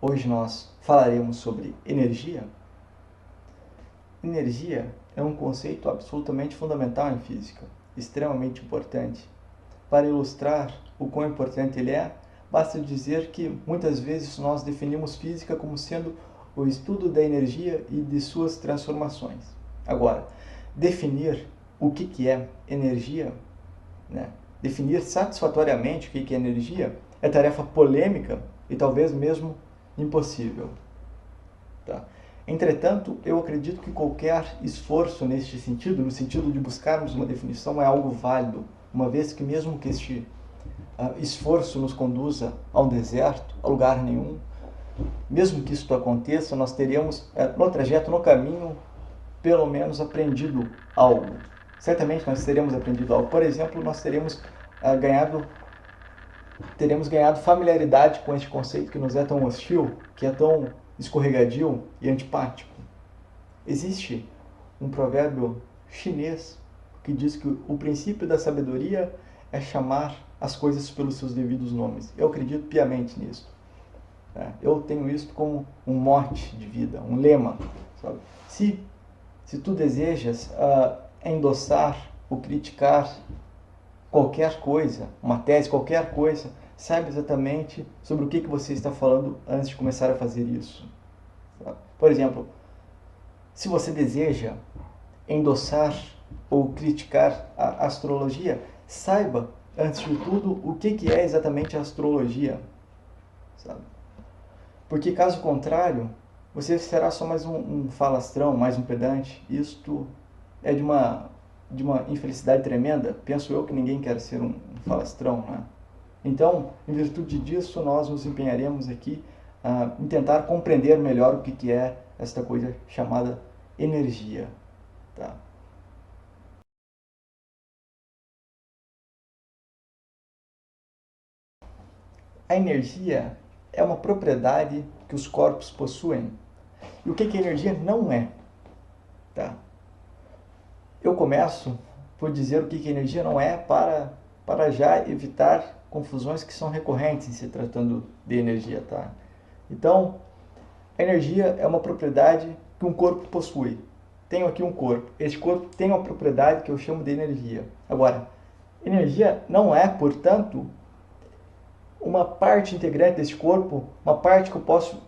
Hoje nós falaremos sobre energia. Energia é um conceito absolutamente fundamental em física, extremamente importante. Para ilustrar o quão importante ele é, basta dizer que muitas vezes nós definimos física como sendo o estudo da energia e de suas transformações. Agora, definir o que é energia, definir satisfatoriamente o que é energia, é tarefa polêmica e talvez mesmo impossível. Entretanto, eu acredito que qualquer esforço neste sentido, no sentido de buscarmos uma definição, é algo válido, uma vez que mesmo que este esforço nos conduza a um deserto, a lugar nenhum, mesmo que isso aconteça, nós teremos no trajeto, no caminho, pelo menos aprendido algo. Certamente nós teremos aprendido algo. Por exemplo, nós teremos ganhado familiaridade com este conceito que nos é tão hostil, que é tão escorregadio e antipático. Existe um provérbio chinês que diz que o princípio da sabedoria é chamar as coisas pelos seus devidos nomes. Eu acredito piamente nisso. Eu tenho isso como um mote de vida, um lema. Sabe? Se tu desejas endossar ou criticar qualquer coisa, uma tese, qualquer coisa, saiba exatamente sobre o que você está falando antes de começar a fazer isso. Por exemplo, se você deseja endossar ou criticar a astrologia, saiba, antes de tudo, o que é exatamente a astrologia. Sabe? Porque, caso contrário, você será só mais um falastrão, mais um pedante. Isto é de uma infelicidade tremenda. Penso eu que ninguém quer ser um falastrão, né? Então, em virtude disso, nós nos empenharemos aqui em tentar compreender melhor o que é esta coisa chamada energia. Tá? A energia é uma propriedade que os corpos possuem. E o que a energia não é? Tá? Eu começo por dizer o que a energia não é para já evitar confusões que são recorrentes em se tratando de energia. Tá? Então, a energia é uma propriedade que um corpo possui. Tenho aqui um corpo. Este corpo tem uma propriedade que eu chamo de energia. Agora, energia não é, portanto, uma parte integrante desse corpo, uma parte que eu posso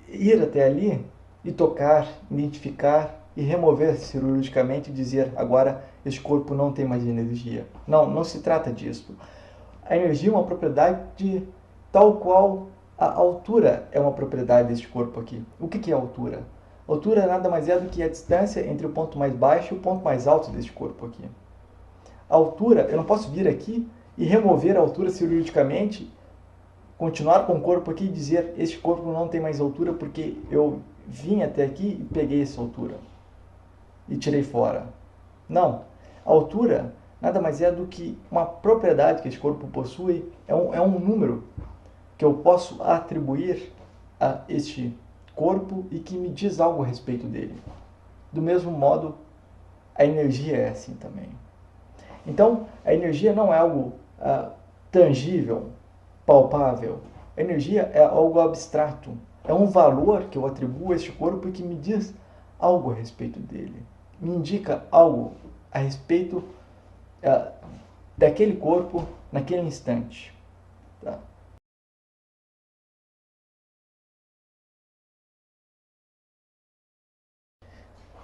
ir até ali e tocar, identificar e remover cirurgicamente e dizer agora este corpo não tem mais energia. Não se trata disso. A energia é uma propriedade tal qual a altura é uma propriedade deste corpo aqui. O que é altura? Altura nada mais é do que a distância entre o ponto mais baixo e o ponto mais alto deste corpo aqui. A altura, eu não posso vir aqui e remover a altura cirurgicamente, continuar com o corpo aqui e dizer este corpo não tem mais altura porque eu vim até aqui e peguei essa altura e tirei fora. Não. A altura nada mais é do que uma propriedade que este corpo possui, é um número que eu posso atribuir a este corpo e que me diz algo a respeito dele. Do mesmo modo, a energia é assim também. Então, a energia não é algo tangível, palpável. A energia é algo abstrato. É um valor que eu atribuo a este corpo e que me diz algo a respeito dele. Me indica algo a respeito daquele corpo naquele instante. Tá?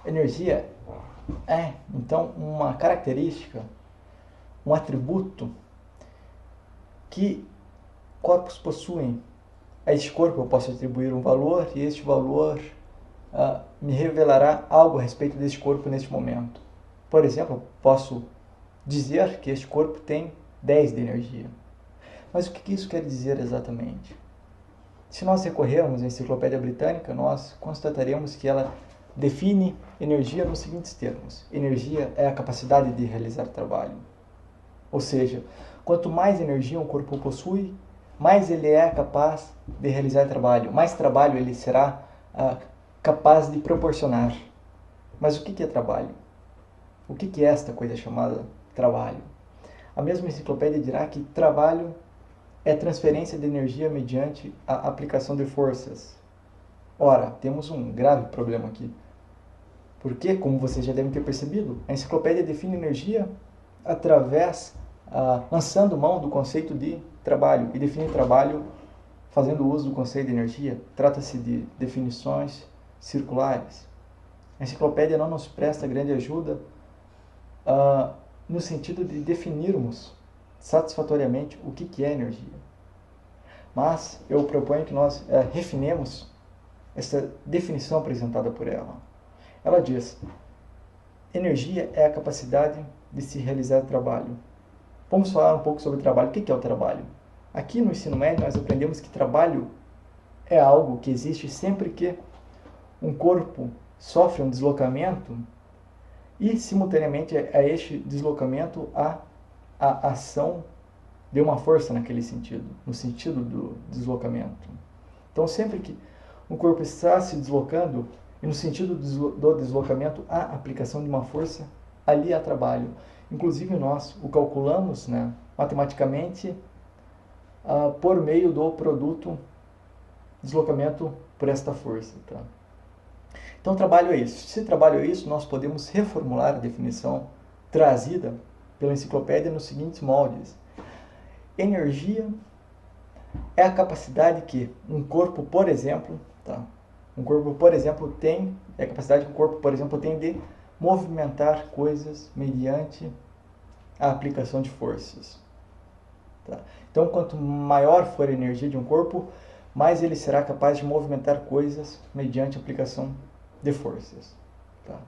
Energia é, então, uma característica, um atributo que corpos possuem. A este corpo eu posso atribuir um valor e este valor me revelará algo a respeito deste corpo neste momento. Por exemplo, eu posso dizer que este corpo tem 10 de energia. Mas o que isso quer dizer exatamente? Se nós recorrermos à Enciclopédia Britânica, nós constataremos que ela define energia nos seguintes termos. Energia é a capacidade de realizar trabalho. Ou seja, quanto mais energia um corpo possui, mais ele é capaz de realizar trabalho, mais trabalho ele será capaz de proporcionar. Mas o que é trabalho? O que é esta coisa chamada trabalho? A mesma enciclopédia dirá que trabalho é transferência de energia mediante a aplicação de forças. Ora, temos um grave problema aqui. Porque, como vocês já devem ter percebido, a enciclopédia define energia através, lançando mão do conceito de trabalho, e define trabalho fazendo uso do conceito de energia. Trata-se de definições circulares. A enciclopédia não nos presta grande ajuda no sentido de definirmos satisfatoriamente o que é energia. Mas eu proponho que nós refinemos essa definição apresentada por ela. Ela diz: energia é a capacidade de se realizar trabalho. Vamos falar um pouco sobre trabalho. O que é o trabalho? Aqui no ensino médio nós aprendemos que trabalho é algo que existe sempre que um corpo sofre um deslocamento e, simultaneamente a este deslocamento, há a ação de uma força naquele sentido, no sentido do deslocamento. Então, sempre que um corpo está se deslocando e no sentido do deslocamento há aplicação de uma força, ali há trabalho. Inclusive nós o calculamos, né, matematicamente por meio do produto deslocamento por esta força. Tá? Então, trabalho é isso. Se trabalho é isso, nós podemos reformular a definição trazida pela enciclopédia nos seguintes moldes. Energia é a capacidade que um corpo, por exemplo, tem, é a capacidade que o corpo, por exemplo, tem de movimentar coisas mediante a aplicação de forças. Tá? Então, quanto maior for a energia de um corpo, mais ele será capaz de movimentar coisas mediante a aplicação de forças. Tá?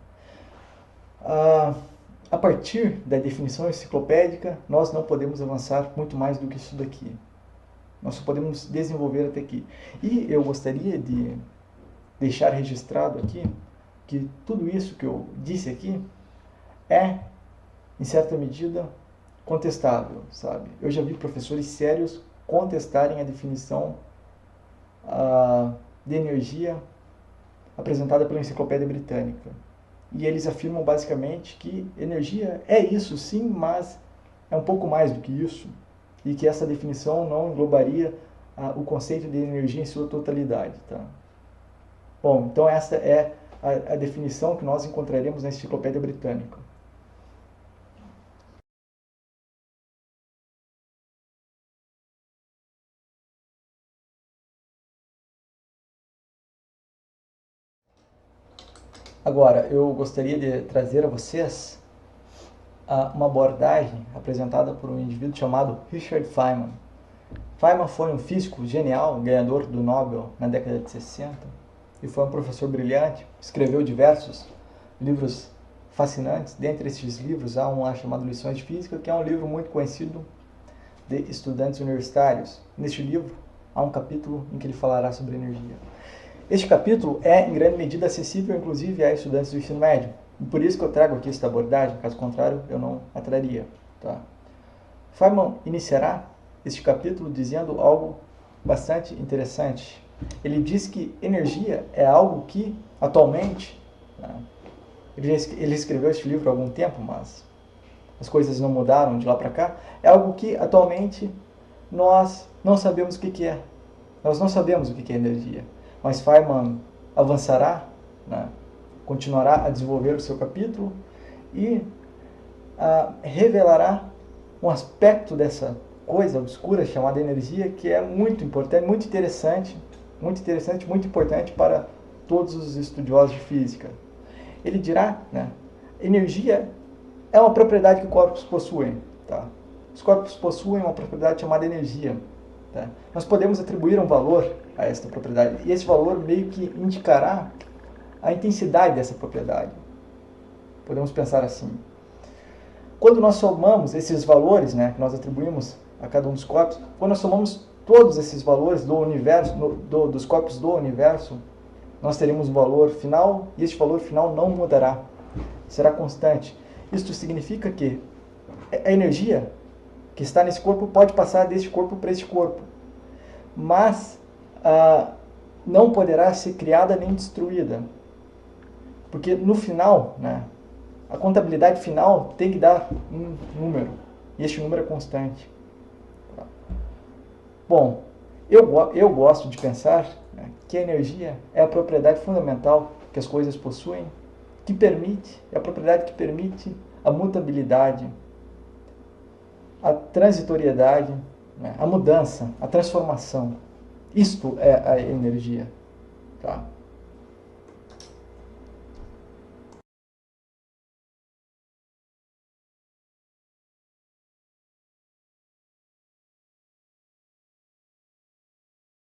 A partir da definição enciclopédica, nós não podemos avançar muito mais do que isso daqui. Nós só podemos desenvolver até aqui. E eu gostaria de deixar registrado aqui que tudo isso que eu disse aqui é, em certa medida, contestável, sabe? Eu já vi professores sérios contestarem a definição de energia apresentada pela Enciclopédia Britânica. E eles afirmam basicamente que energia é isso sim, mas é um pouco mais do que isso. E que essa definição não englobaria o conceito de energia em sua totalidade. Tá? Bom, então essa é a definição que nós encontraremos na Enciclopédia Britânica. Agora, eu gostaria de trazer a vocês uma abordagem apresentada por um indivíduo chamado Richard Feynman. Feynman foi um físico genial, ganhador do Nobel na década de 60, e foi um professor brilhante, escreveu diversos livros fascinantes. Dentre esses livros há um lá chamado Lições de Física, que é um livro muito conhecido de estudantes universitários. Neste livro há um capítulo em que ele falará sobre energia. Este capítulo é, em grande medida, acessível, inclusive, a estudantes do ensino médio. E por isso que eu trago aqui esta abordagem, caso contrário, eu não a traria. Tá? Feynman iniciará este capítulo dizendo algo bastante interessante. Ele diz que energia é algo que, atualmente, né, ele escreveu este livro há algum tempo, mas as coisas não mudaram de lá para cá, é algo que, atualmente, nós não sabemos o que é. Nós não sabemos o que é energia. Mas Feynman avançará, né, continuará a desenvolver o seu capítulo e revelará um aspecto dessa coisa obscura chamada energia que é muito importante, muito interessante, muito importante para todos os estudiosos de física. Ele dirá, né, energia é uma propriedade que corpos possuem. Tá? Os corpos possuem uma propriedade chamada energia. Tá? Nós podemos atribuir um valor a esta propriedade, e esse valor meio que indicará a intensidade dessa propriedade. Podemos pensar assim. Quando nós somamos esses valores, né, que nós atribuímos a cada um dos corpos, quando nós somamos todos esses valores do universo, dos corpos do universo, nós teremos um valor final, e este valor final não mudará, será constante. Isto significa que a energia que está nesse corpo pode passar deste corpo para este corpo, mas não poderá ser criada nem destruída, porque no final, né, a contabilidade final tem que dar um número, e este número é constante. Bom, eu gosto de pensar né? Que a energia é a propriedade fundamental que as coisas possuem, é a propriedade que permite a mutabilidade, a transitoriedade, né? A mudança, a transformação. Isto é a energia. Tá?